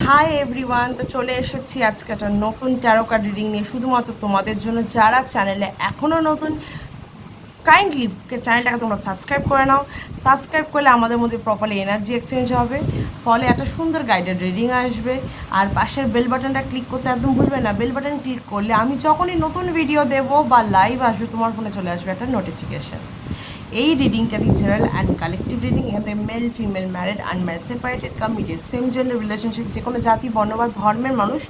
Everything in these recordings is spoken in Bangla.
হাই এভরিওয়ান, তো চলে এসেছি আজকে একটা নতুন ট্যারো কার্ড রিডিং নিয়ে শুধুমাত্র তোমাদের জন্য। যারা চ্যানেলে এখনও নতুন, কাইন্ডলি চ্যানেলটাকে তোমরা সাবস্ক্রাইব করে নাও। সাবস্ক্রাইব করলে আমাদের মধ্যে প্রপারলি এনার্জি এক্সচেঞ্জ হবে, ফলে একটা সুন্দর গাইডেড রিডিং আসবে। আর পাশের বেল বাটনটা ক্লিক করতে একদম ভুলবে না। বেল বাটন ক্লিক করলে আমি যখনই নতুন ভিডিও দেবো বা লাইভ আসবে, তোমার ফোনে চলে আসবে একটা নোটিফিকেশান। এই রিডিংটা জেনারেল অ্যান্ড কালেকটিভ রিডিং। এখান থেকে male, female, married, unmarried, separated, committed, same gender relationship, যে কোনো জাতি, বর্ণ বা ধর্মের মানুষ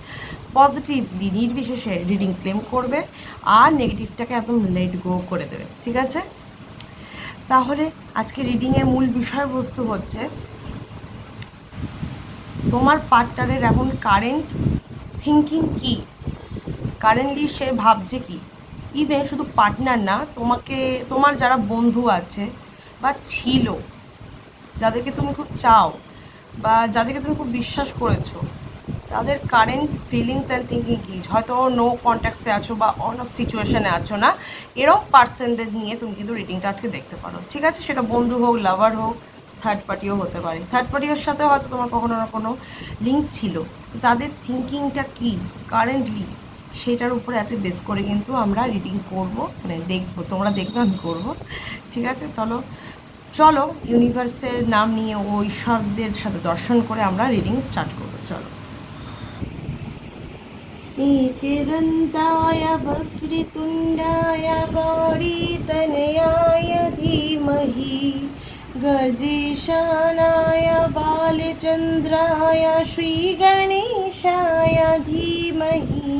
পজিটিভলি নির্বিশেষে রিডিং ক্লেম করবে আর নেগেটিভটাকে একদম লেট গো করে দেবে। ঠিক আছে, তাহলে আজকে রিডিংয়ের মূল বিষয়বস্তু হচ্ছে তোমার পার্টনারের এখন কারেন্ট থিঙ্কিং কী, কারেন্টলি সে ভাবছে কি। ইভেন শুধু পার্টনার না, তোমার যারা বন্ধু আছে বা ছিল, যাদেরকে তুমি খুব চাও বা যাদেরকে তুমি খুব বিশ্বাস করেছো, তাদের কারেন্ট ফিলিংস অ্যান্ড থিঙ্কিং কী। হয়তো নো কন্ট্যাক্টসে আছো বা অন অফ সিচুয়েশানে আছো না, এরকম পার্সনদের নিয়ে তুমি কিন্তু রিডিংটা আজকে দেখতে পারো। ঠিক আছে, সেটা বন্ধু হোক, লাভার হোক, থার্ড পার্টিও হতে পারে। থার্ড পার্টির সাথে হয়তো তোমার কখনো না কোনো লিঙ্ক ছিল, তাদের থিঙ্কিংটা কী কারেন্টলি, সেটার উপরে আজকে বেস করে কিন্তু আমরা রিডিং করব, মানে দেখবো, তোমরা দেখবে, আমি করবো। ঠিক আছে, চলো ইউনিভার্সের নাম নিয়ে ও ঈশ্বরদের সাথে দর্শন করে আমরা রিডিং স্টার্ট করবো। চলো। एकदन्ताय वक्रतुण्डाय गौरीतनयाय धीमहि गजेशानाय बालचन्द्राय श्रीगणेशाय धीमहि।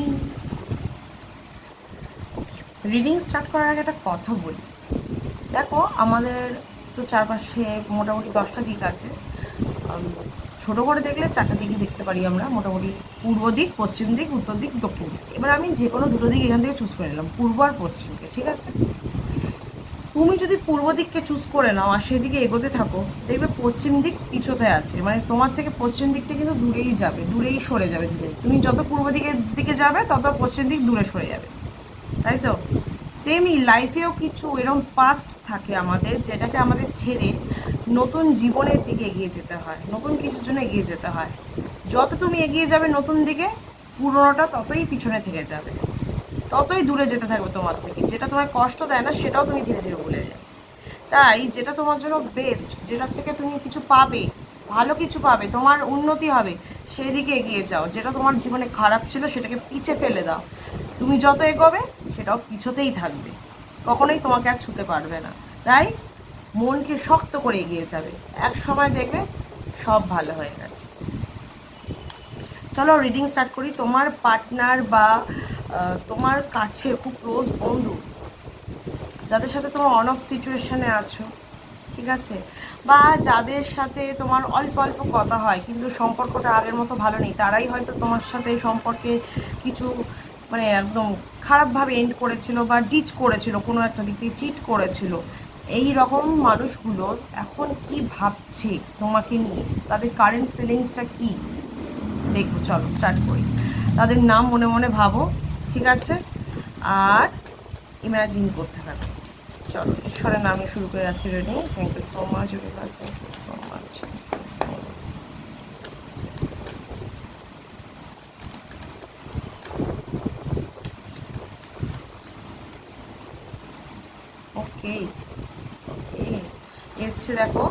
রিডিং স্টার্ট করার আগে একটা কথা বলি। দেখো, আমাদের তো চারপাশে মোটামুটি 10টা দিক আছে। ছোটো করে দেখলে 4টা দিকই দেখতে পারি আমরা, মোটামুটি পূর্ব দিক, পশ্চিম দিক, উত্তর দিক, দক্ষিণ দিক। এবার আমি যে কোনো দুটো দিক এখান থেকে চুজ করে নিলাম, পূর্ব আর পশ্চিমকে। ঠিক আছে, তুমি যদি পূর্ব দিককে চুজ করে নাও আর সেদিকে এগোতে থাকো, দেখবে পশ্চিম দিক পিছোতে আছে, মানে তোমার থেকে পশ্চিম দিকটা কিন্তু দূরেই যাবে, দূরেই সরে যাবে ধীরে। তুমি যত পূর্ব দিকে যাবে তত পশ্চিম দিক দূরে সরে যাবে, তাই তো? তেমনি লাইফেও কিছু এরকম পাস্ট থাকে আমাদের, যেটাকে আমাদের ছেড়ে নতুন জীবনের দিকে এগিয়ে যেতে হয়, নতুন কিছুর জন্য এগিয়ে যেতে হয়। যত তুমি এগিয়ে যাবে নতুন দিকে, পুরোনোটা ততই পিছনে থেকে যাবে, ততই দূরে যেতে থাকবে তোমার থেকে। যেটা তোমায় কষ্ট দেয় না, সেটাও তুমি ধীরে ধীরে ভুলে যাবে। তাই যেটা তোমার জন্য বেস্ট, যেটার থেকে তুমি কিছু পাবে, ভালো কিছু পাবে, তোমার উন্নতি হবে, সেই দিকে এগিয়ে যাও। যেটা তোমার জীবনে খারাপ ছিল সেটাকে পিছে ফেলে দাও। তুমি যত এগোবে সেটাও পিছোতেই থাকবে, কখনোই তোমাকে আর ছুতে পারবে না। তাই মনকে শক্ত করে এগিয়ে যাবে, এক সময় দেখবে সব ভালো হয়ে গেছে। চলো রিডিং স্টার্ট করি। তোমার পার্টনার বা তোমার কাছে খুব ক্লোজ বন্ধু, যাদের সাথে তোমার অন অফ সিচুয়েশানে আছো, ঠিক আছে, বা যাদের সাথে তোমার অল্প অল্প কথা হয় কিন্তু সম্পর্কটা আগের মতো ভালো নেই, তারাই হয়তো তোমার সাথে সম্পর্কে কিছু মানে একদম খারাপভাবে এন্ড করেছিল বা ডিচ করেছিল, কোনো একটা দিক থেকে চিট করেছিল। এই রকম মানুষগুলো এখন কি ভাবছে তোমাকে নিয়ে, তাদের কারেন্ট ফিলিংসটা কী দেখবো। চলো স্টার্ট করি। তাদের নাম মনে মনে ভাবো, ঠিক আছে, আর ইমাজিন করতে থাকো। চলো ঈশ্বরের নামে শুরু করে আজকে reading. Thank you so much universe, thank you so much, okay okay. এসছে দেখো,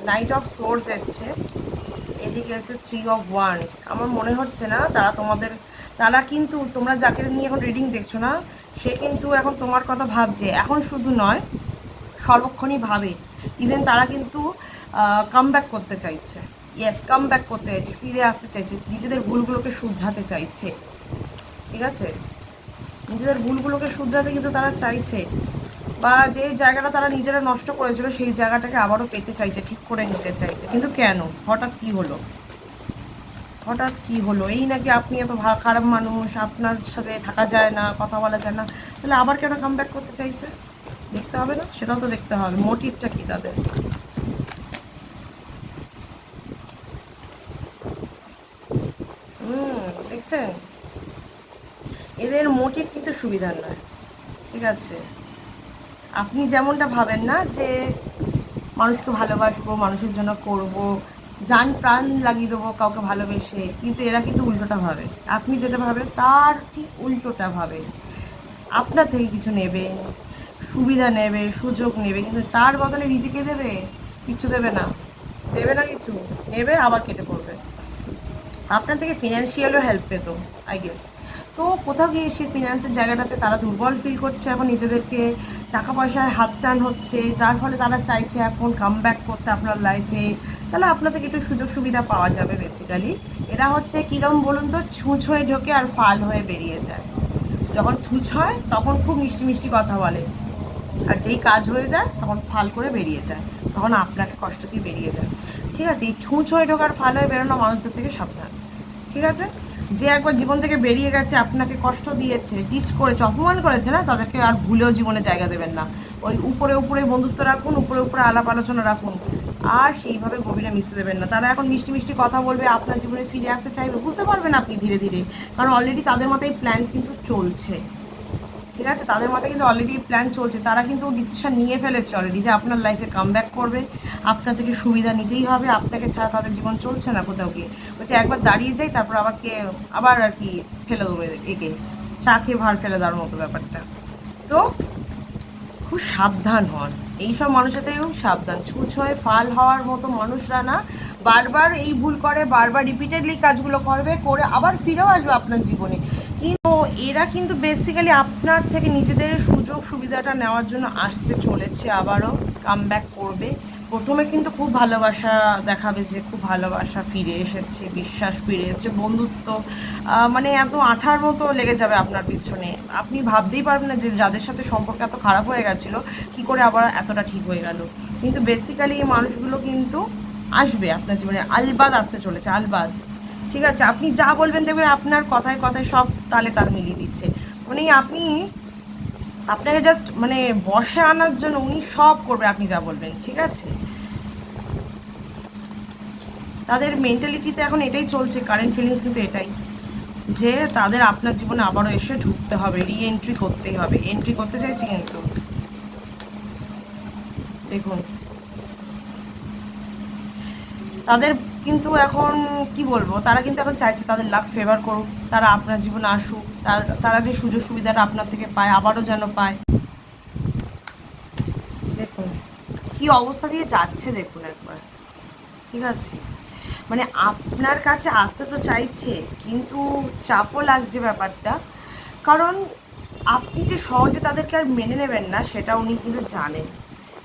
নাইট অফ সোর্স এসছে, এদিকে এসে 3 অফ ওয়ান্ডস। আমার মনে হচ্ছে না তারা কিন্তু, তোমরা যাকে নিয়ে এখন রিডিং দেখছো না, সে কিন্তু এখন তোমার কথা ভাবছে। এখন শুধু নয়, সর্বক্ষণই ভাবে। ইভেন তারা কিন্তু কাম ব্যাক করতে চাইছে। ইয়েস, কাম ব্যাক করতে চাইছে, ফিরে আসতে চাইছে, নিজেদের ভুলগুলোকে শুধরাতে চাইছে। ঠিক আছে, নিজেদের ভুলগুলোকে শুধরাতে কিন্তু তারা চাইছে, বা যে জায়গাটা তারা নিজেরা নষ্ট করেছিল সেই জায়গাটাকে আবারও পেতে চাইছে, ঠিক করে নিতে চাইছে। কিন্তু কেন, হঠাৎ কি হলো, হঠাৎ কি হলো? এই নাকি আপনি এত খারাপ মানুষ, আপনার সাথে থাকা যায় না, কথা বলা যায় না, তাহলে আবার কেন কাম ব্যাক করতে চাইছে? দেখতে হবে না? সেটাও তো দেখতে হবে, মোটিভটা কি তাদের। দেখছেন, এদের মোটিভ কিন্তু সুবিধার নয়। ঠিক আছে, আপনি যেমনটা ভাবেন না যে মানুষকে ভালোবাসবো, মানুষের জন্য করব, জান প্রাণ লাগিয়ে দেবো কাউকে ভালোবেসে, কিন্তু এরা কিন্তু উল্টোটা ভাবে। আপনি যেটা ভাবে তার ঠিক উল্টোটা ভাবে। আপনার থেকে কিছু নেবে, সুবিধা নেবে, সুযোগ নেবে, কিন্তু তার বদলে নিজেকে দেবে? কিচ্ছু দেবে না, দেবে না কিছু, নেবে আবার কেটে পড়বে। আপনার থেকে ফিনান্সিয়ালও হেল্প পেত আই গেস। তো কোথাও গিয়ে সেই ফিনান্সের জায়গাটাতে তারা দুর্বল ফিল করছে, এখন নিজেদেরকে টাকা পয়সায় হাত টান হচ্ছে, যার ফলে তারা চাইছে এখন কাম ব্যাক করতে আপনার লাইফে। তাহলে আপনার থেকে একটু সুযোগ সুবিধা পাওয়া যাবে বেসিক্যালি। এরা হচ্ছে কীরকম বলুন তো, ছুঁচ হয়ে ঢোকে আর ফাল হয়ে বেরিয়ে যায়। যখন ছুঁচ হয় তখন খুব মিষ্টি মিষ্টি কথা বলে, আর যেই কাজ হয়ে যায় তখন ফাল করে বেরিয়ে যায়, তখন আপনাকে কষ্ট দিয়ে বেরিয়ে যায়। ঠিক আছে, এই ছুঁচ হয়ে ঢোকার ফাল হয়ে বেরোনো মানুষদের থেকে সাবধান। ঠিক আছে, যে একবার জীবন থেকে বেরিয়ে গেছে, আপনাকে কষ্ট দিয়েছে, টিচ করেছে, অপমান করেছে না, তাদেরকে আর ভুলেও জীবনে জায়গা দেবেন না। ওই উপরে উপরে বন্ধুত্ব রাখুন, উপরে উপরে আলাপ আলোচনা রাখুন, আর সেইভাবে গভীরে মিশতে দেবেন না। তারা এখন মিষ্টি মিষ্টি কথা বলবে, আপনার জীবনে ফিরে আসতে চাইবে, বুঝতে পারবেন আপনি ধীরে ধীরে, কারণ অলরেডি তাদের মাথায় প্ল্যান কিন্তু চলছে। ঠিক আছে, তাদের মাথায় কিন্তু অলরেডি প্ল্যান চলছে, তারা কিন্তু ডিসিশন নিয়ে ফেলেছে অলরেডি যে আপনার লাইফে কাম ব্যাক করবে, আপনার থেকে সুবিধা নিতেই হবে, আপনাকে ছাড়া তাদের জীবন চলছে না কোথাও গিয়ে। বলছে একবার দাঁড়িয়ে যাই, তারপর আবার আর কি ফেলে দেবে একে, চা খেয়ে ভার ফেলে দেওয়ার মতো ব্যাপারটা। তো খুব সাবধান হন, এইসব মানুষের থেকে খুব সাবধান। ছুঁচ হয়ে ফাল হওয়ার মতো মানুষরা না, বারবার এই ভুল করে, বারবার রিপিটেডলি কাজগুলো করবে, করে আবার ফিরেও আসবে আপনার জীবনে। কিন্তু এরা কিন্তু বেসিক্যালি আপনার থেকে নিজেদের সুযোগ সুবিধাটা নেওয়ার জন্য আসতে চলেছে, আবারও কাম ব্যাক করবে। প্রথমে কিন্তু খুব ভালোবাসা দেখাবে, যে খুব ভালোবাসা ফিরে এসেছে, বিশ্বাস ফিরে এসেছে, বন্ধুত্ব মানে এত আঠার মতো লেগে যাবে আপনার পিছনে। আপনি ভাবতেই পারবেন না যে যাদের সাথে সম্পর্ক এত খারাপ হয়ে গেছিলো কী করে আবার এতটা ঠিক হয়ে গেল। কিন্তু বেসিক্যালি এই মানুষগুলো কিন্তু আসবে আপনার জীবনে, আলবাদ আসতে চলেছে, আলবাদ। ঠিক আছে, আপনি যা বলবেন দেখবেন আপনার কথায় কথায় সব তালে তাল মিলিয়ে দিচ্ছে। মানে আপনি, আপনাকে জাস্ট মানে বসে আনার জন্য উনি সব করবে আপনি যা বলবেন। ঠিক আছে, তাদের মেন্টালিটিতে এখন এটাই চলছে, কারেন্ট ফিলিংস কিন্তু এটাই, যে তাদের আপনার জীবনে আবারও এসে ঢুকতে হবে, রি এন্ট্রি করতেই হবে। এন্ট্রি করতে চাইছি কিন্তু দেখুন, তাদের কিন্তু এখন কি বলবো, তারা কিন্তু এখন চাইছে তাদের লাক ফেভার করুক, তারা আপনার জীবনে আসুক, তারা যে সুযোগ সুবিধাটা আপনার থেকে পায় আবারও যেন পায়। দেখুন কি অবস্থা দিয়ে যাচ্ছে, দেখুন একবার। ঠিক আছে, মানে আপনার কাছে আসতে তো চাইছে, কিন্তু চাপও লাগছে ব্যাপারটা, কারণ আপনি যে সহজে তাদেরকে আর মেনে নেবেন না সেটা উনি কিন্তু জানেন।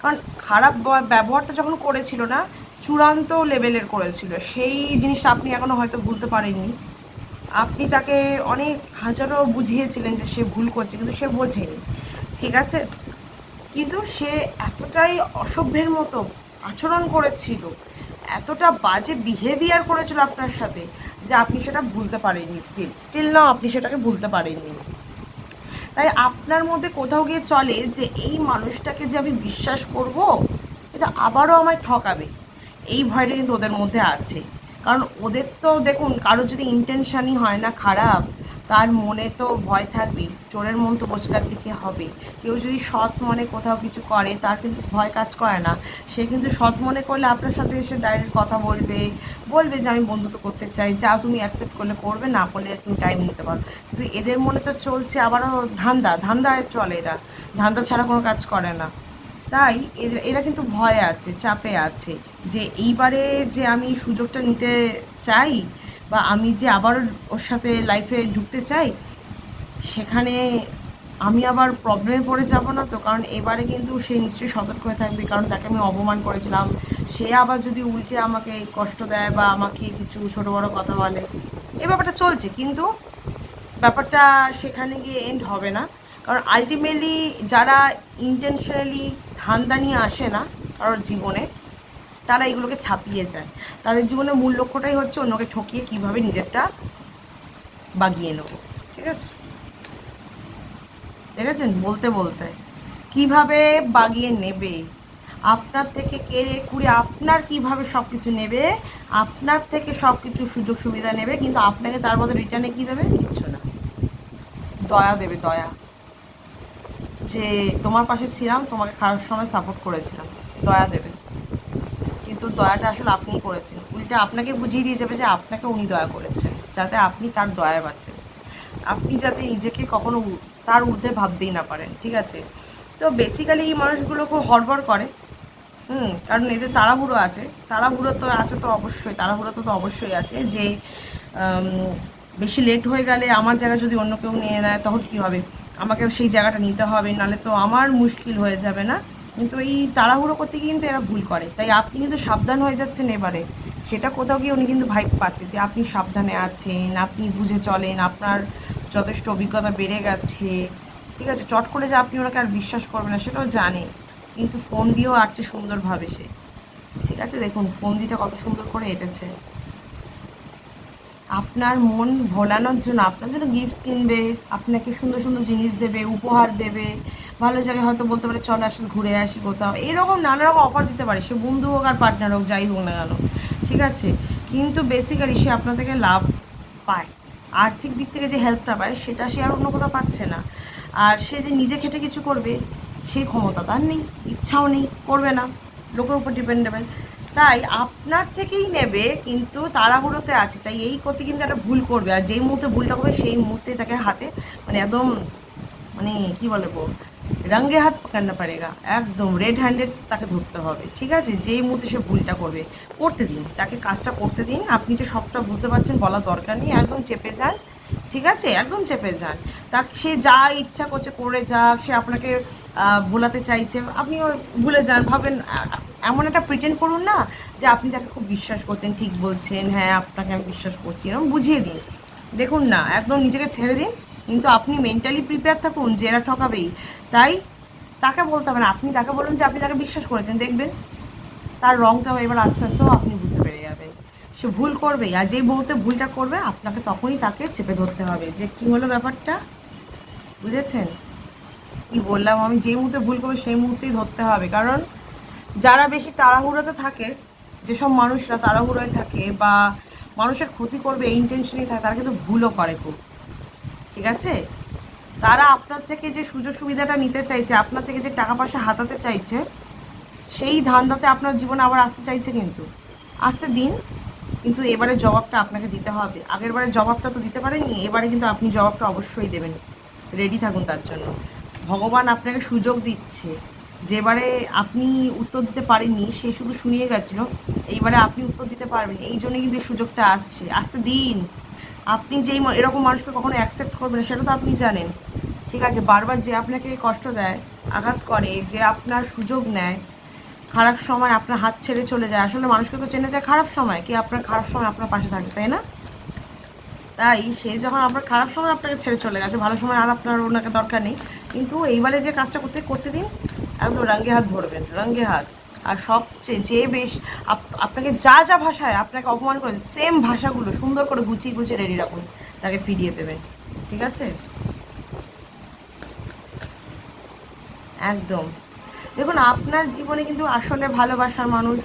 কারণ খারাপ ব্যবহারটা যখন করেছিল না, চূড়ান্ত লেভেলের করেছিল, সেই জিনিসটা আপনি এখনও হয়তো ভুলতে পারেননি। আপনি তাকে অনেক হাজারো বুঝিয়েছিলেন যে সে ভুল করছে, কিন্তু সে বোঝেনি। ঠিক আছে, কিন্তু সে এতটাই অসভ্যের মতো আচরণ করেছিল, এতটা বাজে বিহেভিয়ার করেছিল আপনার সাথে, যে আপনি সেটা ভুলতে পারেননি। স্টিল না, আপনি সেটাকে ভুলতে পারেননি। তাই আপনার মধ্যে কোথাও গিয়ে চলে যে এই মানুষটাকে যে আমি বিশ্বাস করব, এটা আবারও আমায় ঠকাবে, এই ভয়টা কিন্তু ওদের মধ্যে আছে। কারণ ওদের তো দেখুন, কারো যদি ইন্টেনশনই হয় না খারাপ, তার মনে তো ভয় থাকবেই, চোরের মন তো বোঝকার দিকে হবে। কেউ যদি সৎ মনে কোথাও কিছু করে, তার কিন্তু ভয় কাজ করে না। সে কিন্তু সৎ মনে করলে আপনার সাথে এসে ডাইরেক্ট কথা বলবে, বলবে যে আমি বন্ধুত্ব করতে চাই, যা তুমি অ্যাকসেপ্ট করলে করবে, না করলে তুমি টাইম নিতে পারো। কিন্তু এদের মনে তো চলছে আবারও ধান্দায় চলে, এরা ধান্দা ছাড়া কোনো কাজ করে না। তাই এরা কিন্তু ভয়ে আছে, চাপে আছে, যে এইবারে যে আমি সুযোগটা নিতে চাই, বা আমি যে আবার ওর সাথে লাইফে ঢুকতে চাই, সেখানে আমি আবার প্রবলেমে পড়ে যাব না তো। কারণ এবারে কিন্তু সে নিশ্চয়ই সতর্ক হয়ে থাকবে, কারণ তাকে আমি অপমান করেছিলাম, সে আবার যদি উল্টে আমাকে কষ্ট দেয় বা আমাকে কিছু ছোটো বড়ো কথা বলে, এই ব্যাপারটা চলছে। কিন্তু ব্যাপারটা সেখানে গিয়ে এন্ড হবে না, কারণ আলটিমেটলি যারা ইন্টেনশনালি ধান্দা নিয়ে আসে না কারোর জীবনে, তারা এগুলোকে ছাপিয়ে যায়। তাদের জীবনে মূল লক্ষ্যটাই হচ্ছে অন্যকে ঠকিয়ে কীভাবে নিজেরটা বাগিয়ে নেব। ঠিক আছে, দেখেছেন বলতে বলতে কিভাবে বাগিয়ে নেবে, আপনার থেকে কেড়ে কুড়ে আপনার কিভাবে সব কিছু নেবে, আপনার থেকে সব কিছু সুযোগ সুবিধা নেবে, কিন্তু আপনাকে তার মধ্যে রিটার্নে কী দেবে? কিচ্ছু না, দয়া দেবে, দয়া, যে তোমার পাশে ছিলাম, তোমাকে খারাপ সময় সাপোর্ট করেছিলাম, দয়া দেবে। কিন্তু তো দয়াটা আসলে আপনিই করেছেন, উল্টা আপনাকে বুঝিয়ে দিয়ে যাবে যে আপনাকে উনি দয়া করেছেন, যাতে আপনি তার দয়া বাঁচেন, আপনি যাতে নিজেকে কখনো তার ঊর্ধ্বে ভাবতেই না পারেন, ঠিক আছে? তো বেসিক্যালি এই মানুষগুলো খুব হড়বড় করে, কারণ এদের তাড়াহুড়ো আছে, তাড়াহুড়ো তো আছে, তো অবশ্যই তাড়াহুড়ো তো অবশ্যই আছে যে আম, বেশি লেট হয়ে গেলে আমার জায়গা যদি অন্য কেউ নিয়ে নেয় তখন কী হবে, আমাকেও সেই জায়গাটা নিতে হবে, নাহলে তো আমার মুশকিল হয়ে যাবে না? কিন্তু এই তাড়াহুড়ো করতে গিয়ে কিন্তু এরা ভুল করে, তাই আপনি কিন্তু সাবধান হয়ে যাচ্ছেন এবারে, সেটা কোথাও গিয়ে উনি কিন্তু ভাইব পাচ্ছে যে আপনি সাবধানে আছেন, আপনি বুঝে চলেন, আপনার যথেষ্ট অভিজ্ঞতা বেড়ে গেছে, ঠিক আছে? চট করে যে আপনি ওনাকে আর বিশ্বাস করবেন না সেটাও জানে, কিন্তু ফোন দিয়েও আসছে সুন্দরভাবে সে, ঠিক আছে? দেখুন ফোন দিটা কত সুন্দর করে এঁটেছে, আপনার মন ভোলানোর জন্য, আপনার জন্য গিফট কিনবে, আপনাকে সুন্দর সুন্দর জিনিস দেবে, উপহার দেবে, ভালো জায়গায় হয়তো বলতে পারে চল আসলে ঘুরে আসি কোথাও, এরকম নানা রকম অফার দিতে পারে, সে বন্ধু হোক আর পার্টনার হোক, যাই হোক না কেন, ঠিক আছে? কিন্তু বেসিক্যালি সে আপনার থেকে লাভ পায়, আর্থিক দিক থেকে যে হেল্পটা পায় সেটা সে আর অন্য কোথাও পাচ্ছে না। আর সে যে নিজে খেটে কিছু করবে সেই ক্ষমতা তার নেই, ইচ্ছাও নেই, করবে না, লোকের উপর ডিপেন্ডেবল, তাই আপনার থেকেই নেবে, কিন্তু তাড়াহুড়োতে আছে, তাই এই করতে কিন্তু একটা ভুল করবে, আর যেই মুহূর্তে ভুলটা করবে সেই মুহূর্তে তাকে হাতে মানে একদম মানে কী বলবো, রঙে হাত পাকানা পারেগা, একদম রেড হ্যান্ডেড তাকে ধরতে হবে, ঠিক আছে? যেই মুহূর্তে সে ভুলটা করবে, করতে দিন তাকে, কাজটা করতে দিন, আপনি তো সবটা বুঝতে পারছেন, বলার দরকার নেই, একদম চেপে যান, ঠিক আছে? একদম চেপে যান, তা সে যা ইচ্ছা করছে করে যাক, সে আপনাকে ভোলাতে চাইছে, আপনিও ভুলে যান, ভাবেন এমন একটা প্রিটেন্ড করুন না যে আপনি তাকে খুব বিশ্বাস করছেন, ঠিক বলছেন, হ্যাঁ আপনাকে আমি বিশ্বাস করছি, এরকম বুঝিয়ে দিন, দেখুন না একদম নিজেকে ছেড়ে দিন, কিন্তু আপনি মেন্টালি প্রিপেয়ার থাকুন যে এরা ঠকাবেই, তাই তাকে বলতে হবে না, আপনি তাকে বলুন যে আপনি তাকে বিশ্বাস করেছেন, দেখবেন তার রংটাও এবার আস্তে আস্তেও আপনি বুঝতে পেরে যাবেন, সে ভুল করবেই, আর যেই মুহূর্তে ভুলটা করবে আপনাকে তখনই তাকে চেপে ধরতে হবে যে কী হলো ব্যাপারটা, বুঝেছেন কি বললাম আমি? যেই মুহূর্তে ভুল করবে সেই মুহূর্তেই ধরতে হবে, কারণ যারা বেশি তাড়াহুড়োতে থাকে, যেসব মানুষরা তাড়াহুড়োয় থাকে বা মানুষের ক্ষতি করবে এই ইন্টেনশনেই থাকে, তারা কিন্তু ভুলও করে খুব, ঠিক আছে? তারা আপনার থেকে যে সুযোগ সুবিধাটা নিতে চাইছে, আপনার থেকে যে টাকা পয়সা হাতাতে চাইছে, সেই ধান্দাতে আপনার জীবনে আবার আসতে চাইছে, কিন্তু আসতে দিন, কিন্তু এবারে জবাবটা আপনাকে দিতে হবে, আগের বারে জবাবটা তো দিতে পারেননি, এবারে কিন্তু আপনি জবাবটা অবশ্যই দেবেন, রেডি থাকুন তার জন্য, ভগবান আপনাকে সুযোগ দিচ্ছে, যেবারে আপনি উত্তর দিতে পারেননি সে শুধু শুনিয়ে গেছিলো, এইবারে আপনি উত্তর দিতে পারবেন, এই জন্যই কিন্তু এই সুযোগটা আসছে, আসতে দিন, আপনি যেই এরকম মানুষকে কখনো অ্যাকসেপ্ট করবেন না সেটা তো আপনি জানেন, ঠিক আছে? বারবার যে আপনাকে কষ্ট দেয়, আঘাত করে, যে আপনার সুযোগ নেয়, খারাপ সময় আপনার হাত ছেড়ে চলে যায়, আসলে মানুষকে তো চেনে যায় খারাপ সময়, কি আপনার খারাপ সময় আপনার পাশে থাকে, তাই না? তাই সে যখন আপনার খারাপ সময় আপনাকে ছেড়ে চলে গেছে, ভালো সময় আর আপনার ওনাকে দরকার নেই, কিন্তু এইবারে যে কাজটা করতে করতে দিন, একদম রঙে হাত ধরবেন, রঙে হাত, আর সবচেয়ে যে বেশ আপনাকে যা যা ভাষায় আপনাকে অপমান করেছে সেম ভাষাগুলো সুন্দর করে গুছিয়ে গুছিয়ে রেডি রাখুন, তাকে ফিরিয়ে দেবেন, ঠিক আছে? একদম, দেখুন আপনার জীবনে কিন্তু আসলে ভালোবাসার মানুষ,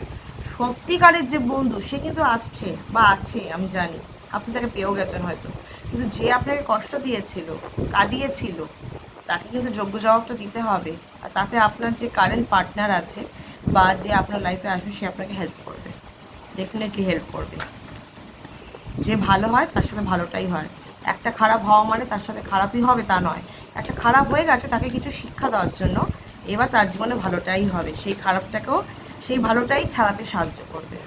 সত্যিকারের যে বন্ধু সে কিন্তু আসছে বা আছে, আমি জানি আপনি তাকে পেয়েও গেছেন হয়তো, কিন্তু যে আপনাকে কষ্ট দিয়েছিল, কাঁদিয়েছিল, তাকে কিন্তু যোগ্য জবাবটা দিতে হবে, আর তাতে আপনার যে কারেন্ট পার্টনার আছে বা যে আপনার লাইফে আসবে সে আপনাকে হেল্প করবে, ডেফিনেটলি হেল্প করবে, যে ভালো হয় তার সাথে ভালোটাই হয়, একটা খারাপ হওয়া মানে তার সাথে খারাপই হবে তা নয়, একটা খারাপ হয়ে গেছে তাকে কিছু শিক্ষা দেওয়ার জন্য, এবার তার জীবনে ভালোটাই হবে, সেই খারাপটাকেও সেই ভালোটাই ছাড়াতে সাহায্য করবে,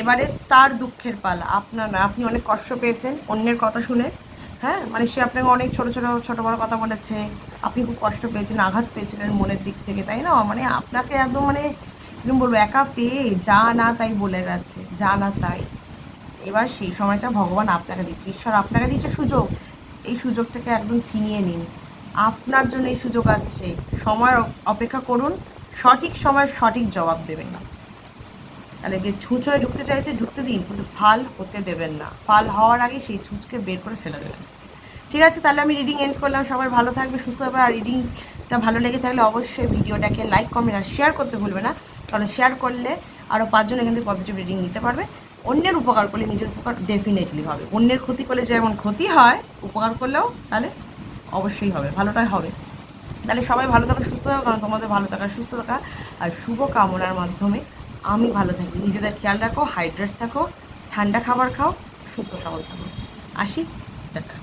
এবারে তার দুঃখের পালা, আপনার না, আপনি অনেক কষ্ট পেয়েছেন অন্যের কথা শুনে, হ্যাঁ মানে সে আপনাকে অনেক ছোটো ছোটো ছোটো বড়ো কথা বলেছে, আপনি খুব কষ্ট পেয়েছেন, আঘাত পেয়েছিলেন মনের দিক থেকে, তাই না? মানে আপনাকে একদম মানে কিরকম বলবো, একা পেয়ে যা না তাই বলে গেছে, যা না তাই, এবার সেই সময়টা ভগবান আপনাকে দিচ্ছে, ঈশ্বর আপনাকে দিচ্ছে সুযোগ, এই সুযোগটাকে একদম ছিনিয়ে নিন, আপনার জন্য এই সুযোগ আসছে, সময় অপেক্ষা করুন, সঠিক সময় সঠিক জবাব দেবেন, তাহলে যে ছুঁচ হয়ে ঢুকতে চাইছে ঢুকতে দিন, কিন্তু ফাল হতে দেবেন না, ফাল হওয়ার আগে সেই ছুঁচকে বের করে ফেলে দেবেন, ঠিক আছে? তাহলে আমি রিডিং এন্ড করলাম, সবাই ভালো থাকবে, সুস্থ হবে, আর রিডিংটা ভালো লেগে থাকলে অবশ্যই ভিডিওটাকে লাইক কমেন্ট আর শেয়ার করতে ভুলবে না, কারণ শেয়ার করলে আরও 5 জন এখান থেকে পজিটিভ রিডিং নিতে পারবে, অন্যের উপকার করলে নিজের উপকার ডেফিনেটলি হবে, অন্যের ক্ষতি করলে যেমন ক্ষতি হয়, উপকার করলেও তাহলে অবশ্যই হবে, ভালোটাই হবে, তাহলে সবাই ভালো থাকা সুস্থ থাকো, কারণ তোমাদের ভালো থাকা সুস্থ থাকা আর শুভ কামনার মাধ্যমে আমি ভালো থাকি। নিজেদের খেয়াল রাখো, হাইড্রেট থাকো, ঠান্ডা খাবার খাও, সুস্থ সবল থাকো। আসি, টাটা।